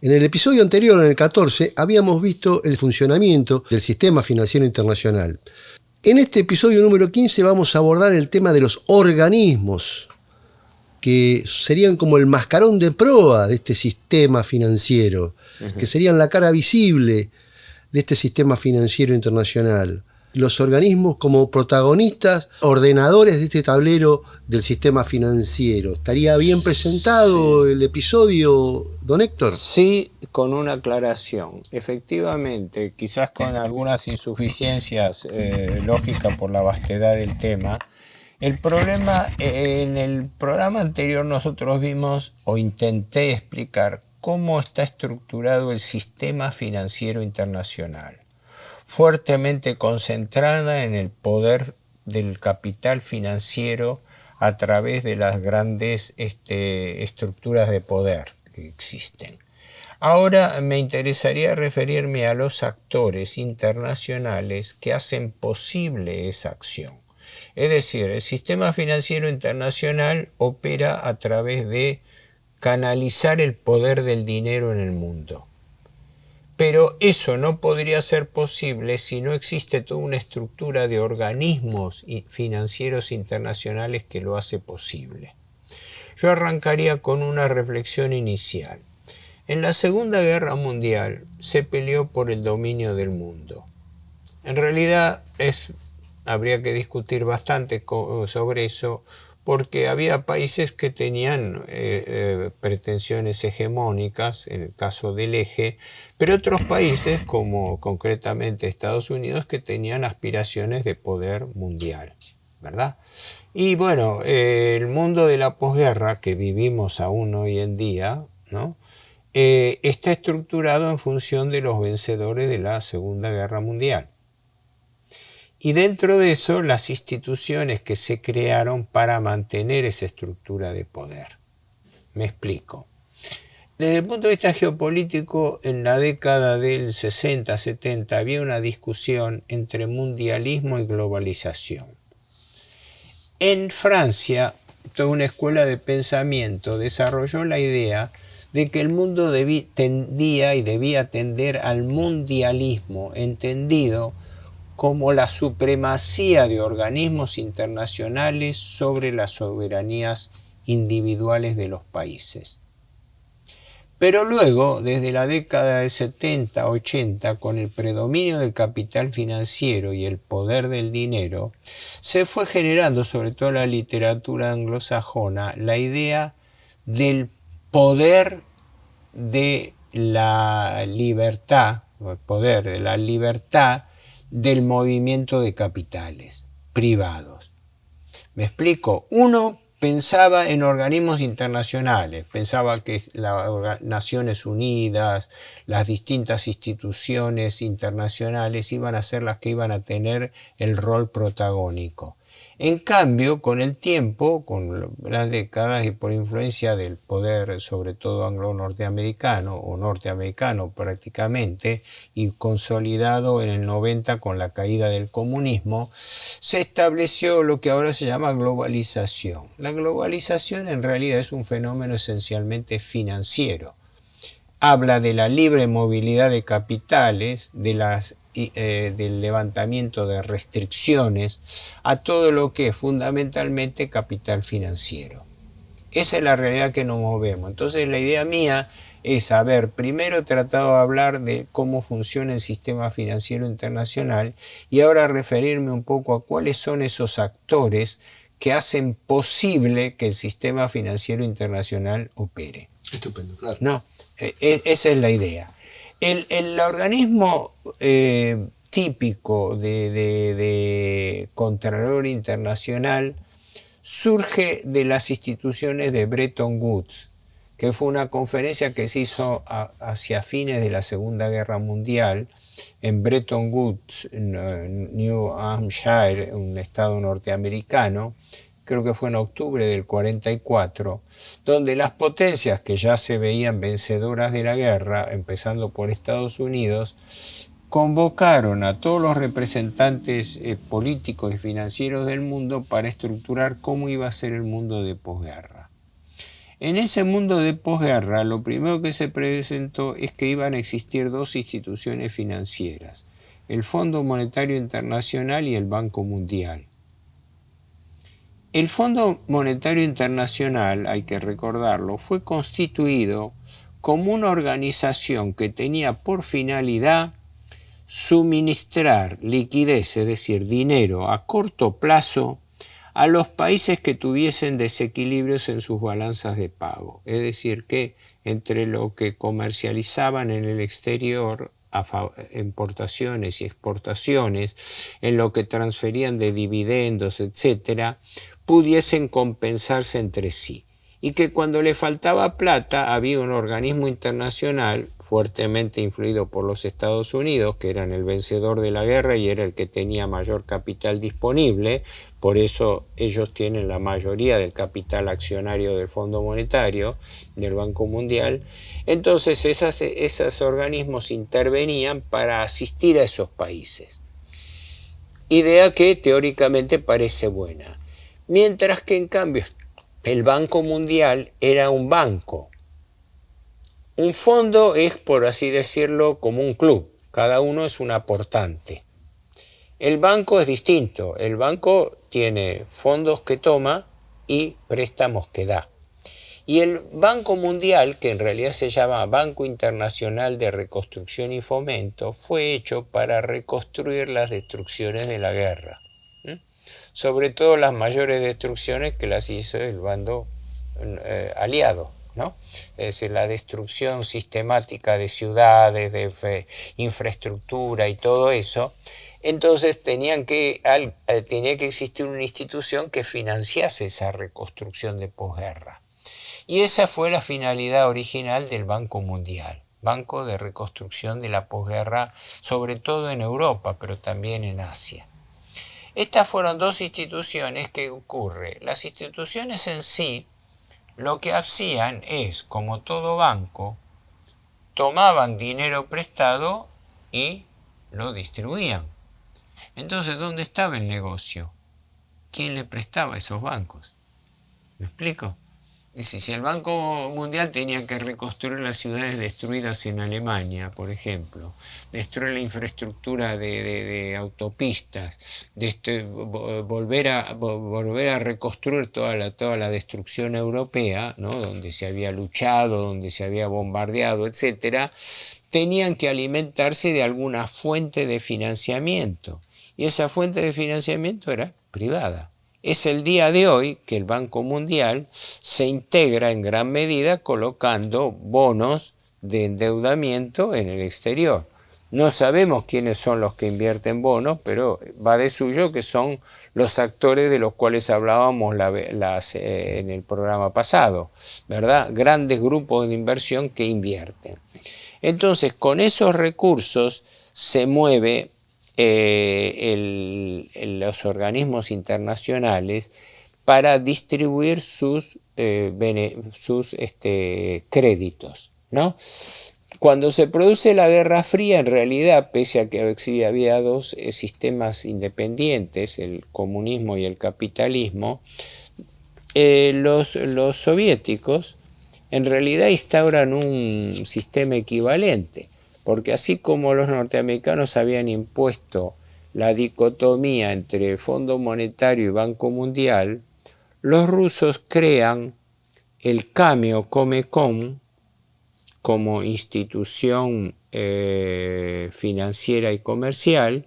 En el episodio anterior, en el 14, habíamos visto el funcionamiento del sistema financiero internacional. En este episodio número 15 vamos a abordar el tema de los organismos, que serían como el mascarón de proa de este sistema financiero, que serían la cara visible de este sistema financiero internacional. Los organismos como protagonistas, ordenadores de este tablero del sistema financiero. ¿Estaría bien presentado el episodio, don Héctor? Sí, con una aclaración. Efectivamente, quizás con algunas insuficiencias lógicas por la vastedad del tema. El problema, en el programa anterior nosotros vimos, o intenté explicar, cómo está estructurado el sistema financiero internacional, fuertemente concentrada en el poder del capital financiero a través de las grandes estructuras de poder que existen. Ahora me interesaría referirme a los actores internacionales que hacen posible esa acción. Es decir, el sistema financiero internacional opera a través de canalizar el poder del dinero en el mundo. Pero eso no podría ser posible si no existe toda una estructura de organismos financieros internacionales que lo hace posible. Yo arrancaría con una reflexión inicial. En la Segunda Guerra Mundial se peleó por el dominio del mundo. En realidad habría que discutir bastante sobre eso, porque había países que tenían pretensiones hegemónicas, en el caso del eje, pero otros países, como concretamente Estados Unidos, que tenían aspiraciones de poder mundial, ¿verdad? Y bueno, el mundo de la posguerra que vivimos aún hoy en día, ¿no? Está estructurado en función de los vencedores de la Segunda Guerra Mundial. Y dentro de eso, las instituciones que se crearon para mantener esa estructura de poder. Me explico. Desde el punto de vista geopolítico, en la década del 60-70 había una discusión entre mundialismo y globalización. En Francia, toda una escuela de pensamiento desarrolló la idea de que el mundo tendía y debía tender al mundialismo, entendido como la supremacía de organismos internacionales sobre las soberanías individuales de los países. Pero luego, desde la década de 70-80, con el predominio del capital financiero y el poder del dinero, se fue generando, sobre todo en la literatura anglosajona, la idea del poder de la libertad, el poder de la libertad del movimiento de capitales privados. ¿Me explico? Uno pensaba en organismos internacionales, pensaba que las Naciones Unidas, las distintas instituciones internacionales iban a ser las que iban a tener el rol protagónico. En cambio, con el tiempo, con las décadas y por influencia del poder, sobre todo anglo-norteamericano o norteamericano prácticamente, y consolidado en el 90 con la caída del comunismo, se estableció lo que ahora se llama globalización. La globalización en realidad es un fenómeno esencialmente financiero. Habla de la libre movilidad de capitales, del levantamiento de restricciones a todo lo que es fundamentalmente capital financiero. Esa es la realidad que nos movemos. Entonces la idea mía es primero he tratado de hablar de cómo funciona el sistema financiero internacional y ahora referirme un poco a cuáles son esos actores que hacen posible que el sistema financiero internacional opere. Estupendo, claro. No, esa es la idea. El organismo típico de Contralor Internacional surge de las instituciones de Bretton Woods, que fue una conferencia que se hizo hacia fines de la Segunda Guerra Mundial en Bretton Woods, New Hampshire, un estado norteamericano. Creo que fue en octubre del 44, donde las potencias que ya se veían vencedoras de la guerra, empezando por Estados Unidos, convocaron a todos los representantes políticos y financieros del mundo para estructurar cómo iba a ser el mundo de posguerra. En ese mundo de posguerra, lo primero que se presentó es que iban a existir dos instituciones financieras, el Fondo Monetario Internacional y el Banco Mundial. El Fondo Monetario Internacional, hay que recordarlo, fue constituido como una organización que tenía por finalidad suministrar liquidez, es decir, dinero a corto plazo, a los países que tuviesen desequilibrios en sus balanzas de pago. Es decir, que entre lo que comercializaban en el exterior, importaciones y exportaciones, en lo que transferían de dividendos, etc., pudiesen compensarse entre sí. Y que cuando le faltaba plata había un organismo internacional fuertemente influido por los Estados Unidos, que eran el vencedor de la guerra y era el que tenía mayor capital disponible, por eso ellos tienen la mayoría del capital accionario del Fondo Monetario, del Banco Mundial. Entonces esos organismos intervenían para asistir a esos países. Idea que teóricamente parece buena. Mientras que en cambio el Banco Mundial era un banco. Un fondo es, por así decirlo, como un club. Cada uno es un aportante. El banco es distinto. El banco tiene fondos que toma y préstamos que da. Y el Banco Mundial, que en realidad se llama Banco Internacional de Reconstrucción y Fomento, fue hecho para reconstruir las destrucciones de la guerra. Sobre todo las mayores destrucciones que las hizo el bando aliado, ¿no? Es decir, la destrucción sistemática de ciudades, de infraestructura y todo eso. Entonces tenía que existir una institución que financiase esa reconstrucción de posguerra. Y esa fue la finalidad original del Banco Mundial, Banco de Reconstrucción de la Posguerra, sobre todo en Europa, pero también en Asia. Estas fueron dos instituciones que ocurre. Las instituciones en sí lo que hacían es, como todo banco, tomaban dinero prestado y lo distribuían. Entonces, ¿dónde estaba el negocio? ¿Quién le prestaba a esos bancos? ¿Me explico? Es decir, si el Banco Mundial tenía que reconstruir las ciudades destruidas en Alemania, por ejemplo, destruir la infraestructura de autopistas, volver a reconstruir toda la destrucción europea, ¿no? Donde se había luchado, donde se había bombardeado, etc., tenían que alimentarse de alguna fuente de financiamiento. Y esa fuente de financiamiento era privada. Es el día de hoy que el Banco Mundial se integra en gran medida colocando bonos de endeudamiento en el exterior. No sabemos quiénes son los que invierten bonos, pero va de suyo que son los actores de los cuales hablábamos en el programa pasado, ¿verdad? Grandes grupos de inversión que invierten. Entonces, con esos recursos se mueve los organismos internacionales para distribuir sus créditos, ¿no? Cuando se produce la Guerra Fría, en realidad, pese a que había dos sistemas independientes, el comunismo y el capitalismo, los soviéticos en realidad instauran un sistema equivalente. Porque así como los norteamericanos habían impuesto la dicotomía entre Fondo Monetario y Banco Mundial, los rusos crean el Kameo-Comecon como institución financiera y comercial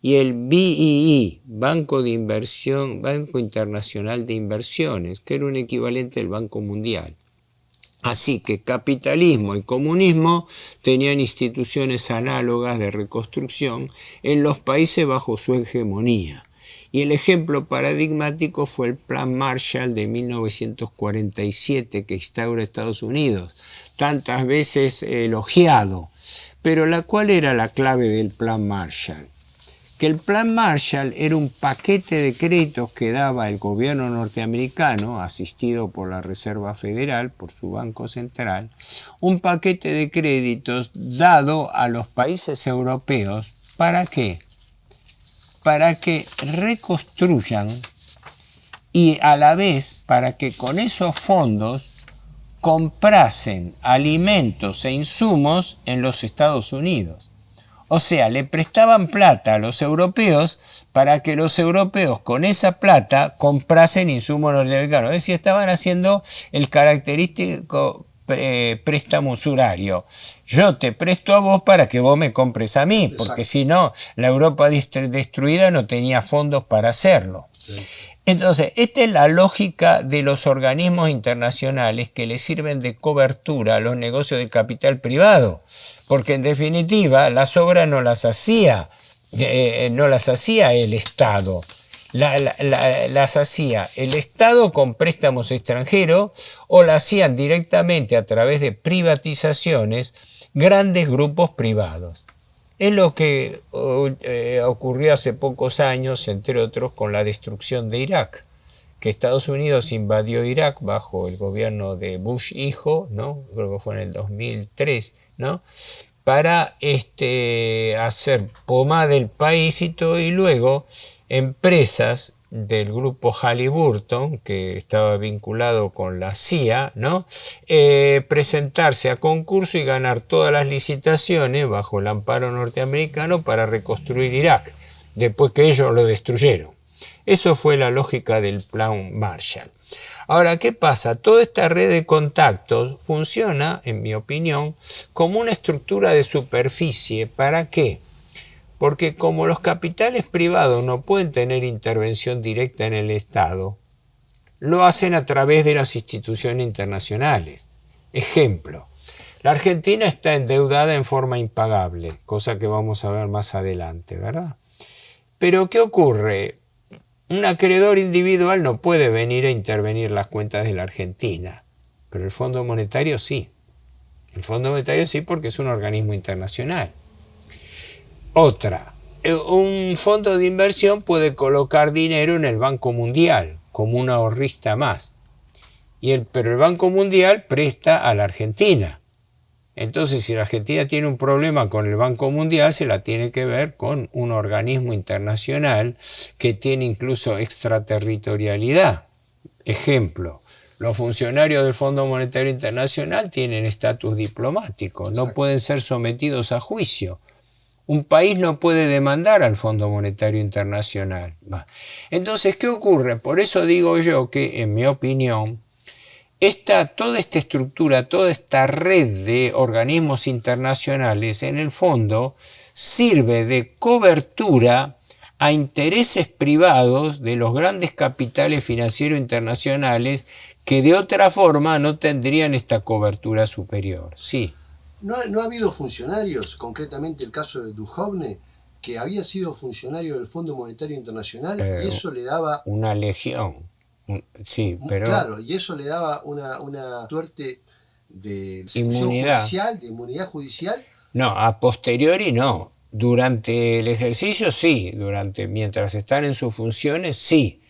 y el BII, Banco Internacional de Inversiones, que era un equivalente al Banco Mundial. Así que capitalismo y comunismo tenían instituciones análogas de reconstrucción en los países bajo su hegemonía. Y el ejemplo paradigmático fue el Plan Marshall de 1947 que instaura Estados Unidos, tantas veces elogiado. Pero ¿cuál era la clave del Plan Marshall? Que el Plan Marshall era un paquete de créditos que daba el gobierno norteamericano, asistido por la Reserva Federal, por su Banco Central, un paquete de créditos dado a los países europeos. ¿Para qué? Para que reconstruyan y a la vez para que con esos fondos comprasen alimentos e insumos en los Estados Unidos. O sea, le prestaban plata a los europeos para que los europeos con esa plata comprasen insumos norteamericanos. Es decir, estaban haciendo el característico préstamo usurario. Yo te presto a vos para que vos me compres a mí, porque si no, la Europa destruida no tenía fondos para hacerlo. Sí. Entonces, esta es la lógica de los organismos internacionales que le sirven de cobertura a los negocios de capital privado, porque en definitiva las obras no las hacía el Estado, las hacía el Estado con préstamos extranjeros o las hacían directamente a través de privatizaciones grandes grupos privados. Es lo que ocurrió hace pocos años, entre otros, con la destrucción de Irak, que Estados Unidos invadió Irak bajo el gobierno de Bush hijo, ¿no? Creo que fue en el 2003, ¿no? Para hacer pomada del país y todo, y luego empresas del grupo Halliburton, que estaba vinculado con la CIA, ¿no? Presentarse a concurso y ganar todas las licitaciones bajo el amparo norteamericano para reconstruir Irak, después que ellos lo destruyeron. Eso fue la lógica del plan Marshall. Ahora, ¿qué pasa? Toda esta red de contactos funciona, en mi opinión, como una estructura de superficie. ¿Para qué? Porque como los capitales privados no pueden tener intervención directa en el Estado, lo hacen a través de las instituciones internacionales. Ejemplo, la Argentina está endeudada en forma impagable, cosa que vamos a ver más adelante, ¿verdad? Pero ¿qué ocurre? Un acreedor individual no puede venir a intervenir las cuentas de la Argentina, pero el Fondo Monetario sí. El Fondo Monetario sí, porque es un organismo internacional. Otra, un fondo de inversión puede colocar dinero en el Banco Mundial como un ahorrista más, pero el Banco Mundial presta a la Argentina. Entonces, si la Argentina tiene un problema con el Banco Mundial, se la tiene que ver con un organismo internacional que tiene incluso extraterritorialidad. Ejemplo, los funcionarios del Fondo Monetario Internacional tienen estatus diplomático, no pueden ser sometidos a juicio. Un país no puede demandar al Fondo Monetario Internacional. Entonces, ¿qué ocurre? Por eso digo yo que, en mi opinión, toda esta estructura, toda esta red de organismos internacionales, en el fondo, sirve de cobertura a intereses privados de los grandes capitales financieros internacionales que de otra forma no tendrían esta cobertura superior. Sí. ¿No ha habido funcionarios, concretamente el caso de Duhovne, que había sido funcionario del Fondo Monetario Internacional y eso le daba... Una legión, sí, pero... Claro, y eso le daba una suerte de inmunidad judicial. No, a posteriori no. Durante el ejercicio sí, mientras están en sus funciones sí.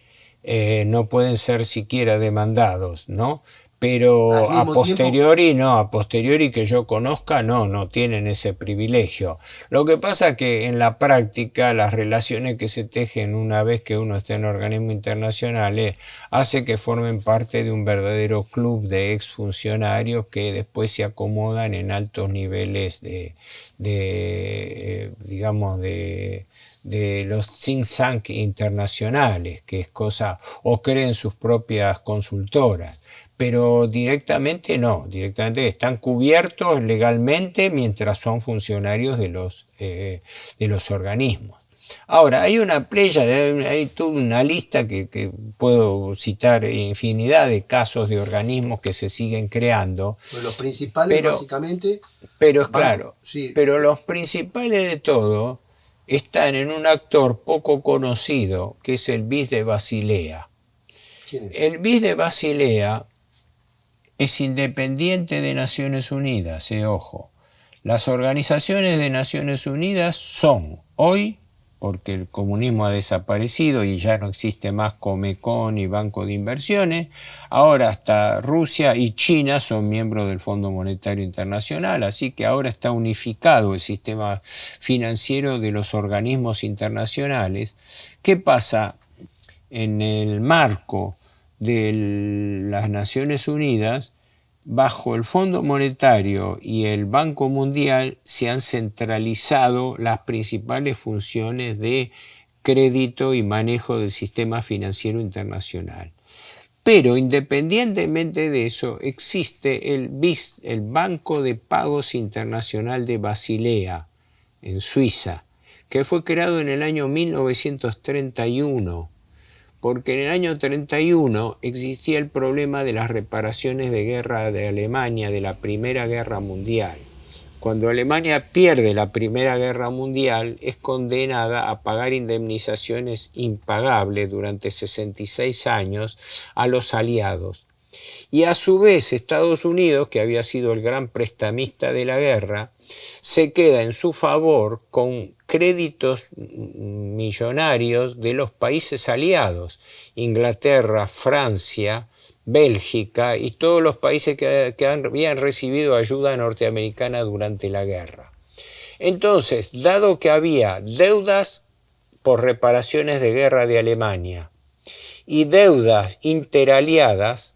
No pueden ser siquiera demandados, ¿no? Pero a posteriori no, a posteriori que yo conozca no tienen ese privilegio. Lo que pasa es que en la práctica las relaciones que se tejen una vez que uno está en organismos internacionales hace que formen parte de un verdadero club de exfuncionarios que después se acomodan en altos niveles de los think tank internacionales, que es cosa, o creen sus propias consultoras. Pero directamente no, directamente están cubiertos legalmente mientras son funcionarios de los organismos. Ahora, hay una playa, hay toda una lista que puedo citar infinidad de casos de organismos que se siguen creando. Pues los principales básicamente... Pero claro, sí. Pero los principales de todo están en un actor poco conocido, que es el BIS de Basilea. ¿Quién es? El BIS de Basilea es independiente de Naciones Unidas, ojo. Las organizaciones de Naciones Unidas son hoy, porque el comunismo ha desaparecido y ya no existe más Comecon y Banco de Inversiones, ahora hasta Rusia y China son miembros del Fondo Monetario Internacional, así que ahora está unificado el sistema financiero de los organismos internacionales. ¿Qué pasa? En el marco de las Naciones Unidas bajo el Fondo Monetario y el Banco Mundial se han centralizado las principales funciones de crédito y manejo del sistema financiero internacional. Pero independientemente de eso, existe el BIS, el Banco de Pagos Internacional de Basilea, en Suiza, que fue creado en el año 1931, porque en el año 31 existía el problema de las reparaciones de guerra de Alemania de la Primera Guerra Mundial. Cuando Alemania pierde la Primera Guerra Mundial, es condenada a pagar indemnizaciones impagables durante 66 años a los aliados. Y a su vez Estados Unidos, que había sido el gran prestamista de la guerra, se queda en su favor con créditos millonarios de los países aliados, Inglaterra, Francia, Bélgica y todos los países que habían recibido ayuda norteamericana durante la guerra. Entonces, dado que había deudas por reparaciones de guerra de Alemania y deudas interaliadas,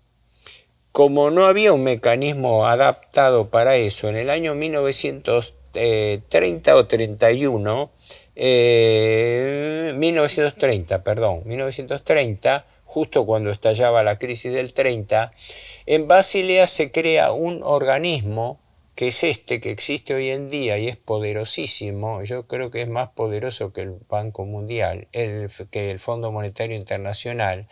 como no había un mecanismo adaptado para eso, en el año 1930 o 31, 1930, justo cuando estallaba la crisis del 30, en Basilea se crea un organismo que es este que existe hoy en día y es poderosísimo. Yo creo que es más poderoso que el Banco Mundial, que el Fondo Monetario Internacional,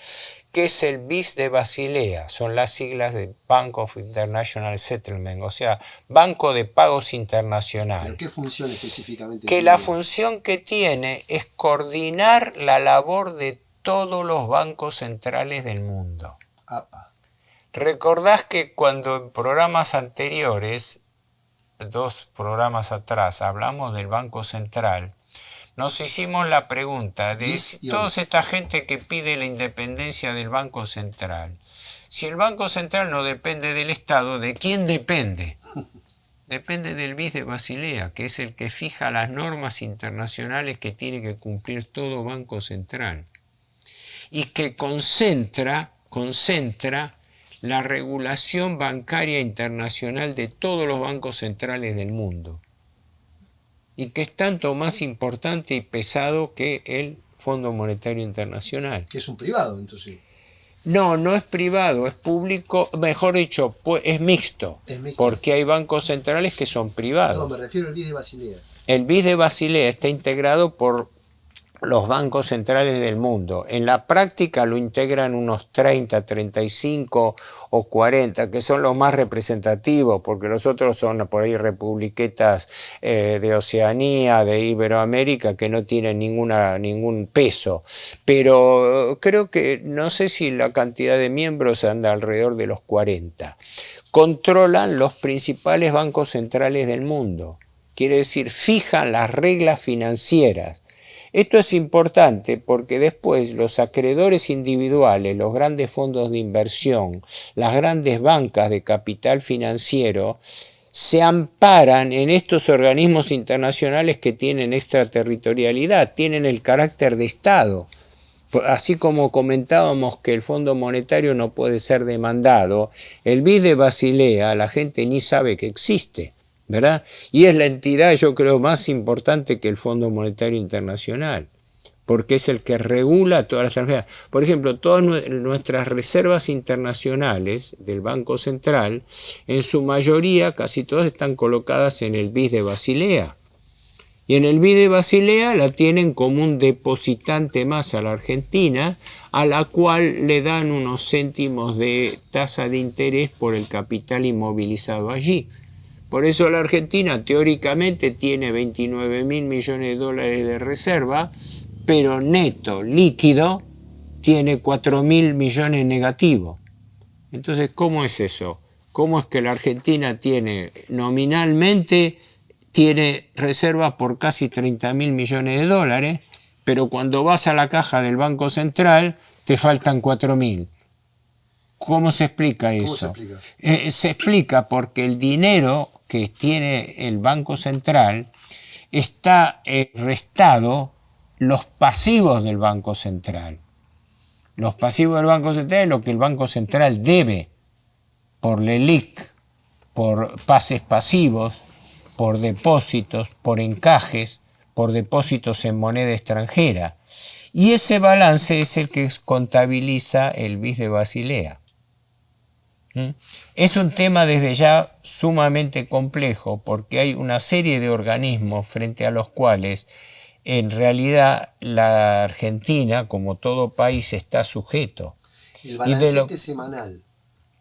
que es el BIS de Basilea, son las siglas de Bank of International Settlement, o sea, Banco de Pagos Internacional. ¿Pero qué función específicamente que tiene? La función que tiene es coordinar la labor de todos los bancos centrales del mundo. Apa. Recordás que cuando en programas anteriores, 2 programas atrás, hablamos del Banco Central, nos hicimos la pregunta de toda esta gente que pide la independencia del Banco Central. Si el Banco Central no depende del Estado, ¿de quién depende? Depende del BIS de Basilea, que es el que fija las normas internacionales que tiene que cumplir todo Banco Central y que concentra la regulación bancaria internacional de todos los bancos centrales del mundo, y que es tanto más importante y pesado que el Fondo Monetario Internacional. Que es un privado, entonces. No, no es privado, es público, mejor dicho, es mixto, porque hay bancos centrales que son privados. No, me refiero al BIS de Basilea. El BIS de Basilea está integrado por los bancos centrales del mundo. En la práctica lo integran unos 30, 35 o 40, que son los más representativos, porque los otros son por ahí republiquetas de Oceanía, de Iberoamérica, que no tienen ningún peso. Pero creo que, no sé si la cantidad de miembros anda alrededor de los 40. Controlan los principales bancos centrales del mundo. Quiere decir, fijan las reglas financieras. Esto es importante porque después los acreedores individuales, los grandes fondos de inversión, las grandes bancas de capital financiero, se amparan en estos organismos internacionales que tienen extraterritorialidad, tienen el carácter de Estado. Así como comentábamos que el Fondo Monetario no puede ser demandado, el BIS de Basilea la gente ni sabe que existe, ¿verdad? Y es la entidad, yo creo, más importante que el Fondo Monetario Internacional, porque es el que regula todas las transferencias. Por ejemplo, todas nuestras reservas internacionales del Banco Central, en su mayoría, casi todas están colocadas en el BIS de Basilea. Y en el BIS de Basilea la tienen como un depositante más a la Argentina, a la cual le dan unos céntimos de tasa de interés por el capital inmovilizado allí. Por eso la Argentina teóricamente tiene 29.000 millones de dólares de reserva, pero neto, líquido, tiene 4.000 millones negativo. Entonces, ¿cómo es eso? ¿Cómo es que la Argentina tiene nominalmente reservas por casi 30.000 millones de dólares, pero cuando vas a la caja del Banco Central te faltan 4.000? ¿Cómo se explica eso? ¿Cómo se explica? Se explica porque el dinero que tiene el Banco Central está restado los pasivos del Banco Central. Los pasivos del Banco Central es lo que el Banco Central debe. por LELIQ, por pases pasivos, por depósitos, por encajes, por depósitos en moneda extranjera. Y ese balance es el que contabiliza el BIS de Basilea. Es un tema desde ya sumamente complejo porque hay una serie de organismos frente a los cuales en realidad la Argentina, como todo país, está sujeto. El balancete semanal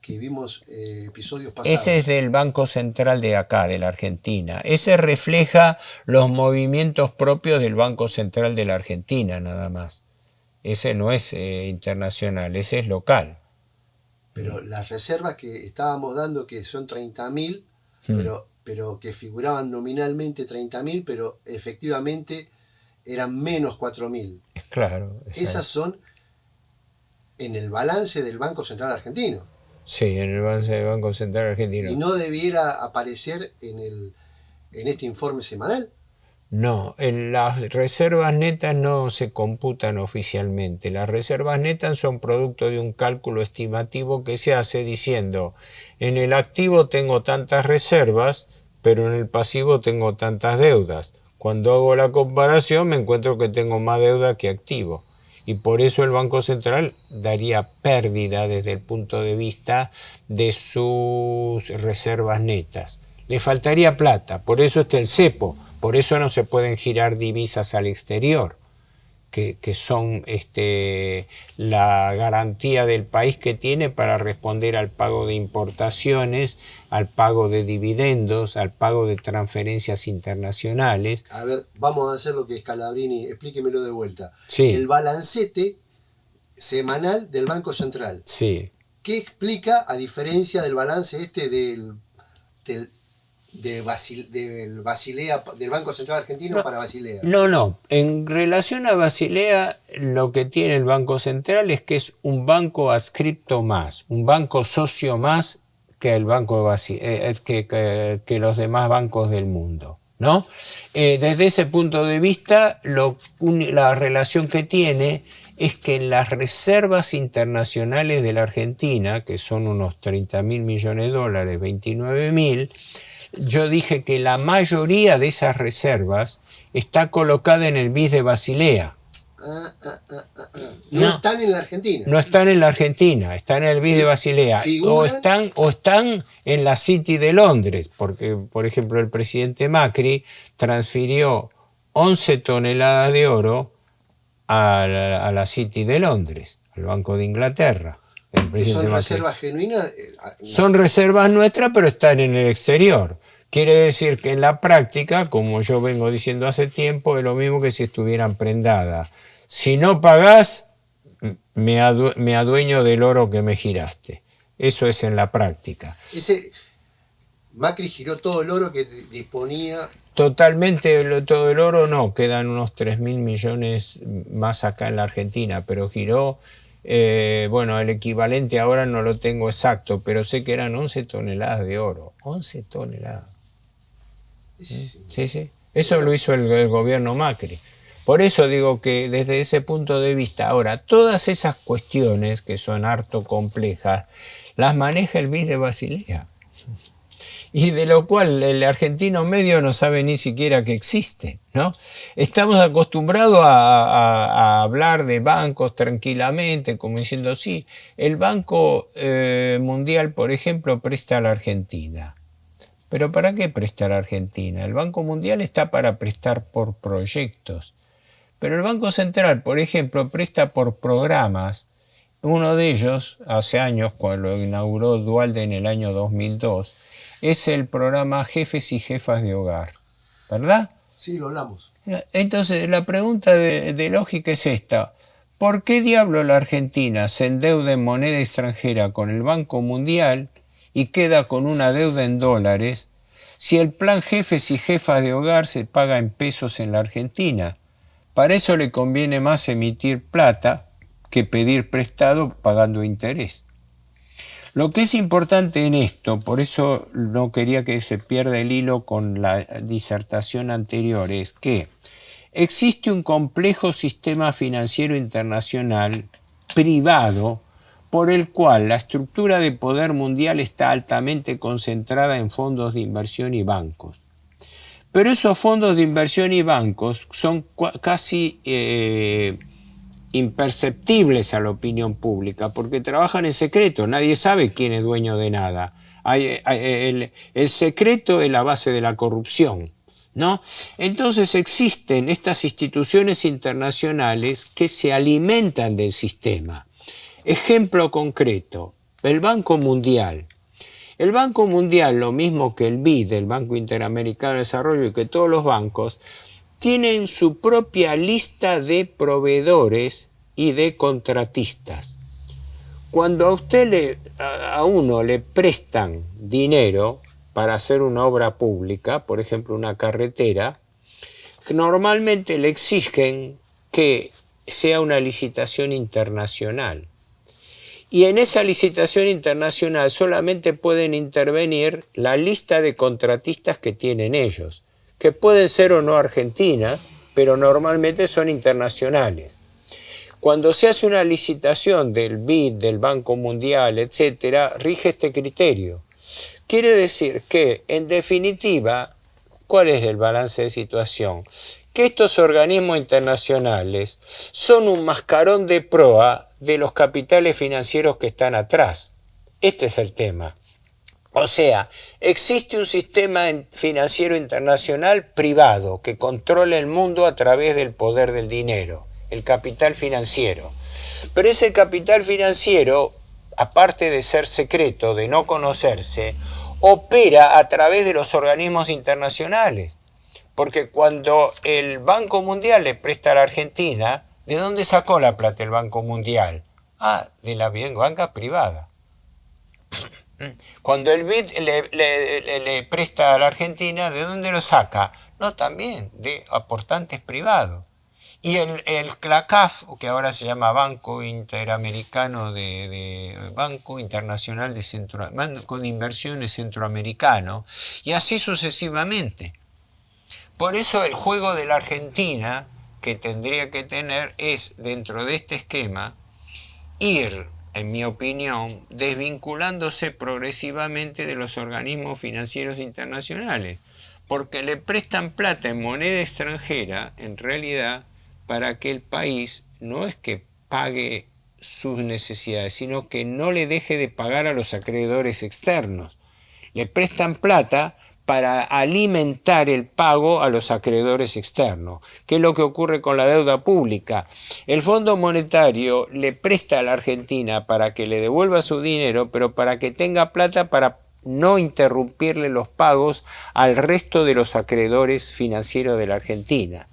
que vimos episodios pasados. Ese es del Banco Central de acá, de la Argentina. Ese refleja los movimientos propios del Banco Central de la Argentina, nada más. Ese no es internacional, ese es local. Pero las reservas que estábamos dando, que son 30.000, pero que figuraban nominalmente 30.000, pero efectivamente eran menos 4.000. Claro. Esas son en el balance del Banco Central Argentino. Sí, en el balance del Banco Central Argentino. ¿Y no debiera aparecer en este informe semanal? No, las reservas netas no se computan oficialmente. Las reservas netas son producto de un cálculo estimativo que se hace diciendo, en el activo tengo tantas reservas, pero en el pasivo tengo tantas deudas. Cuando hago la comparación me encuentro que tengo más deuda que activo. Y por eso el Banco Central daría pérdida desde el punto de vista de sus reservas netas. Le faltaría plata, por eso está el cepo. Por eso no se pueden girar divisas al exterior, que son la garantía del país que tiene para responder al pago de importaciones, al pago de dividendos, al pago de transferencias internacionales. A ver, vamos a hacer lo que es Scalabrini, explíquemelo de vuelta. Sí. El balancete semanal del Banco Central. Sí. ¿Qué explica a diferencia del balance del Basilea, del Banco Central Argentino para Basilea? No. En relación a Basilea, lo que tiene el Banco Central es que es un banco adscripto más, un banco socio más que el banco de Basilea, que los demás bancos del mundo, ¿no? Desde ese punto de vista, la relación que tiene es que en las reservas internacionales de la Argentina, que son unos 30.000 millones de dólares, 29.000, yo dije que la mayoría de esas reservas está colocada en el BIS de Basilea. No están en la Argentina. No están en la Argentina, están en el BIS de Basilea. O están en la City de Londres, porque, por ejemplo, el presidente Macri transfirió 11 toneladas de oro a la City de Londres, al Banco de Inglaterra. ¿Son reservas genuinas? Son reservas nuestras, pero están en el exterior. Quiere decir que en la práctica, como yo vengo diciendo hace tiempo, es lo mismo que si estuvieran prendadas. Si no pagás, me adueño del oro que me giraste. Eso es en la práctica. Macri giró todo el oro que disponía. Totalmente todo el oro no, quedan unos 3.000 millones más acá en la Argentina, pero giró, el equivalente ahora no lo tengo exacto, pero sé que eran 11 toneladas de oro. 11 toneladas. Sí. Eso lo hizo el gobierno Macri. Por eso digo que desde ese punto de vista, ahora, todas esas cuestiones que son harto complejas, las maneja el BIS de Basilea. Y de lo cual el argentino medio no sabe ni siquiera que existe, ¿no? Estamos acostumbrados a hablar de bancos tranquilamente, como diciendo, sí, el Banco Mundial, por ejemplo, presta a la Argentina. ¿Pero para qué presta a la Argentina? El Banco Mundial está para prestar por proyectos. Pero el Banco Central, por ejemplo, presta por programas. Uno de ellos, hace años, cuando lo inauguró Duhalde en el año 2002, es el programa Jefes y Jefas de Hogar, ¿verdad? Sí, lo hablamos. Entonces, la pregunta de lógica es esta. ¿Por qué diablo la Argentina se endeuda en moneda extranjera con el Banco Mundial y queda con una deuda en dólares si el plan Jefes y Jefas de Hogar se paga en pesos en la Argentina? Para eso le conviene más emitir plata que pedir prestado pagando interés. Lo que es importante en esto, por eso no quería que se pierda el hilo con la disertación anterior, es que existe un complejo sistema financiero internacional privado por el cual la estructura de poder mundial está altamente concentrada en fondos de inversión y bancos. Pero esos fondos de inversión y bancos son casi imperceptibles a la opinión pública porque trabajan en secreto, nadie sabe quién es dueño de nada. El secreto es la base de la corrupción, ¿no? Entonces existen estas instituciones internacionales que se alimentan del sistema. Ejemplo concreto, el Banco Mundial. El Banco Mundial, lo mismo que el BID, el Banco Interamericano de Desarrollo, y que todos los bancos, tienen su propia lista de proveedores y de contratistas. Cuando a uno le prestan dinero para hacer una obra pública, por ejemplo una carretera, normalmente le exigen que sea una licitación internacional. Y en esa licitación internacional solamente pueden intervenir la lista de contratistas que tienen ellos, que pueden ser o no argentinas, pero normalmente son internacionales. Cuando se hace una licitación del BID, del Banco Mundial, etc., rige este criterio. Quiere decir que, en definitiva, ¿cuál es el balance de situación? Que estos organismos internacionales son un mascarón de proa de los capitales financieros que están atrás. Este es el tema. O sea, existe un sistema financiero internacional privado que controla el mundo a través del poder del dinero, el capital financiero. Pero ese capital financiero, aparte de ser secreto, de no conocerse, opera a través de los organismos internacionales. Porque cuando el Banco Mundial le presta a la Argentina, ¿de dónde sacó la plata el Banco Mundial? De la banca privada. Cuando el BID le presta a la Argentina, ¿de dónde lo saca? No, también de aportantes privados. Y el CLACAF, que ahora se llama Banco Interamericano Banco Internacional de Banco de Inversiones Centroamericano, y así sucesivamente. Por eso el juego de la Argentina que tendría que tener es, dentro de este esquema, ir, en mi opinión, desvinculándose progresivamente de los organismos financieros internacionales, porque le prestan plata en moneda extranjera, en realidad, para que el país no es que pague sus necesidades, sino que no le deje de pagar a los acreedores externos. Le prestan plata para alimentar el pago a los acreedores externos. ¿Qué es lo que ocurre con la deuda pública? El Fondo Monetario le presta a la Argentina para que le devuelva su dinero, pero para que tenga plata para no interrumpirle los pagos al resto de los acreedores financieros de la Argentina.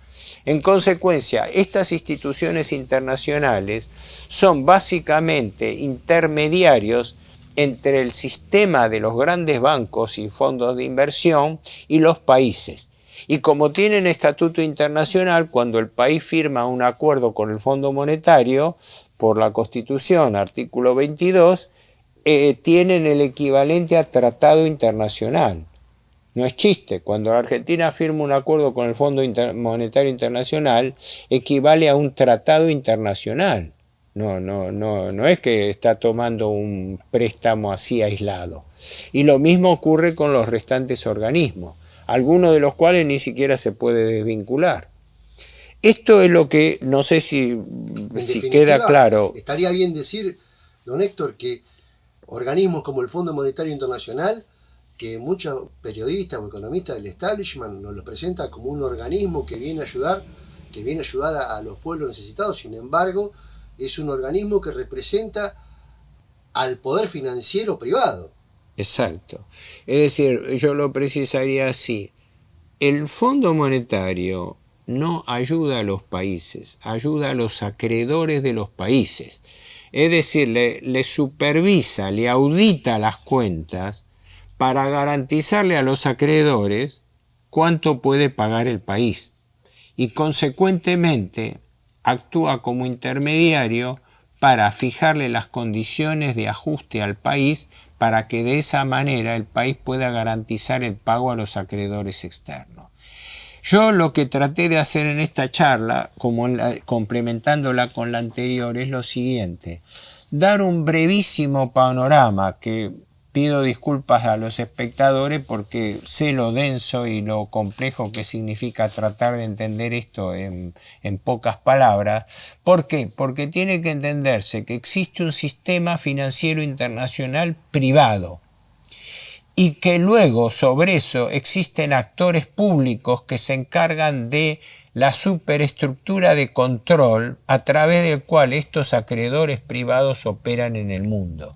En consecuencia, estas instituciones internacionales son básicamente intermediarios entre el sistema de los grandes bancos y fondos de inversión y los países. Y como tienen estatuto internacional, cuando el país firma un acuerdo con el Fondo Monetario, por la Constitución, artículo 22, tienen el equivalente a tratado internacional. No es chiste, cuando la Argentina firma un acuerdo con el Fondo Monetario Internacional, equivale a un tratado internacional. No es que está tomando un préstamo así aislado. Y lo mismo ocurre con los restantes organismos, algunos de los cuales ni siquiera se puede desvincular. Esto es lo que, no sé si queda claro. Estaría bien decir, don Héctor, que organismos como el Fondo Monetario Internacional, que muchos periodistas o economistas del establishment nos lo presentan como un organismo que viene a ayudar a los pueblos necesitados. Sin embargo, es un organismo que representa al poder financiero privado. Exacto. Es decir, yo lo precisaría así. El Fondo Monetario no ayuda a los países, ayuda a los acreedores de los países. Es decir, le supervisa, le audita las cuentas para garantizarle a los acreedores cuánto puede pagar el país. Y consecuentemente actúa como intermediario para fijarle las condiciones de ajuste al país para que de esa manera el país pueda garantizar el pago a los acreedores externos. Yo lo que traté de hacer en esta charla, complementándola con la anterior, es lo siguiente. dar un brevísimo panorama que pido disculpas a los espectadores porque sé lo denso y lo complejo que significa tratar de entender esto en pocas palabras. ¿Por qué? Porque tiene que entenderse que existe un sistema financiero internacional privado y que luego sobre eso existen actores públicos que se encargan de la superestructura de control a través del cual estos acreedores privados operan en el mundo.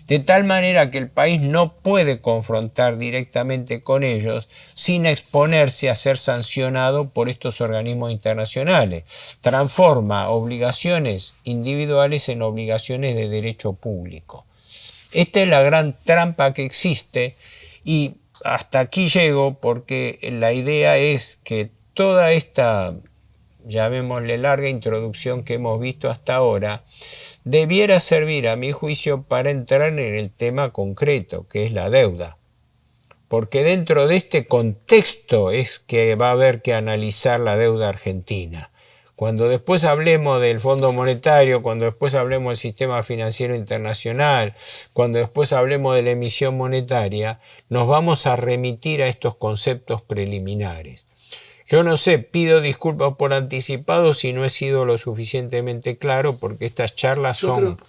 De tal manera que el país no puede confrontar directamente con ellos sin exponerse a ser sancionado por estos organismos internacionales. Transforma obligaciones individuales en obligaciones de derecho público. Esta es la gran trampa que existe y hasta aquí llego porque la idea es que toda esta, llamémosle larga introducción que hemos visto hasta ahora, debiera servir a mi juicio para entrar en el tema concreto, que es la deuda. Porque dentro de este contexto es que va a haber que analizar la deuda argentina. Cuando después hablemos del Fondo Monetario, cuando después hablemos del sistema financiero internacional, cuando después hablemos de la emisión monetaria, nos vamos a remitir a estos conceptos preliminares. Yo no sé, pido disculpas por anticipado si no he sido lo suficientemente claro, porque estas charlas son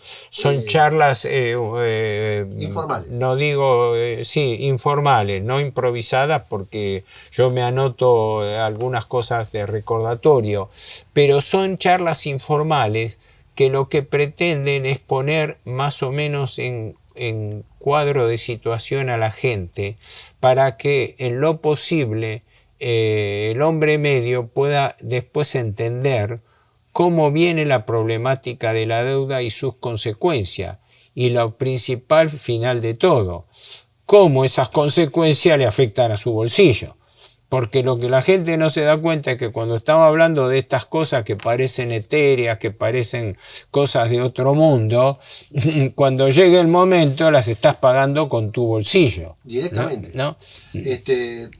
charlas informales. No digo, sí, informales, no improvisadas, porque yo me anoto algunas cosas de recordatorio, pero son charlas informales que lo que pretenden es poner más o menos en cuadro de situación a la gente para que en lo posible el hombre medio pueda después entender cómo viene la problemática de la deuda y sus consecuencias, y lo principal final de todo, cómo esas consecuencias le afectan a su bolsillo. Porque lo que la gente no se da cuenta es que cuando estamos hablando de estas cosas que parecen etéreas, que parecen cosas de otro mundo, cuando llegue el momento las estás pagando con tu bolsillo. Directamente. ¿No?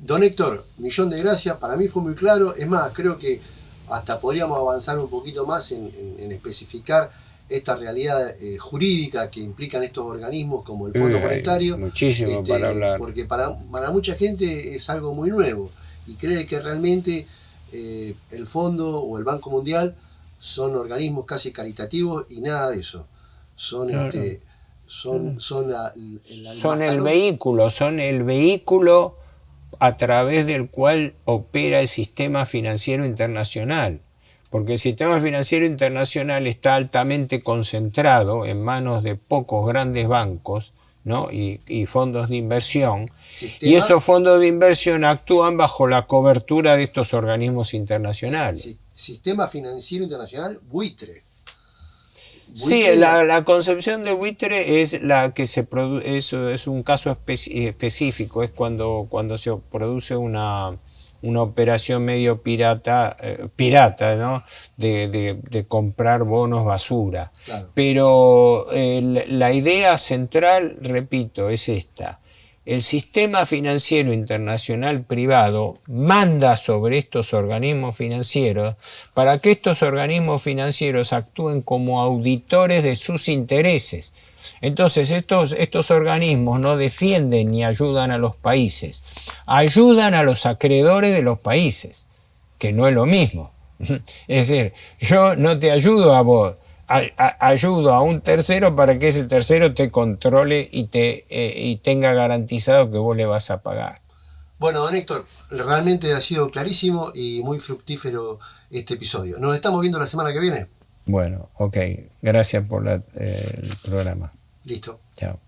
Don Héctor, millón de gracias. Para mí fue muy claro. Es más, creo que hasta podríamos avanzar un poquito más en especificar esta realidad jurídica que implican estos organismos como el Fondo Monetario. Muchísimo para hablar. Porque para mucha gente es algo muy nuevo y cree que realmente el Fondo o el Banco Mundial son organismos casi caritativos y nada de eso. Son el vehículo a través del cual opera el sistema financiero internacional. Porque el sistema financiero internacional está altamente concentrado en manos de pocos grandes bancos, ¿no? y fondos de inversión, y esos fondos de inversión actúan bajo la cobertura de estos organismos internacionales. Sistema financiero internacional buitre. Sí, la concepción de buitre es la que se produce, eso es un caso específico, es cuando se produce una operación medio pirata, ¿no? de comprar bonos basura. Claro. Pero la idea central, repito, es esta. El sistema financiero internacional privado manda sobre estos organismos financieros para que estos organismos financieros actúen como auditores de sus intereses. Entonces estos organismos no defienden ni ayudan a los países, ayudan a los acreedores de los países, que no es lo mismo. Es decir, yo no te ayudo a vos, ayudo a un tercero para que ese tercero te controle y tenga garantizado que vos le vas a pagar. Bueno, don Héctor, realmente ha sido clarísimo y muy fructífero este episodio. Nos estamos viendo la semana que viene. Bueno, ok. Gracias por el programa. Listo. Chao.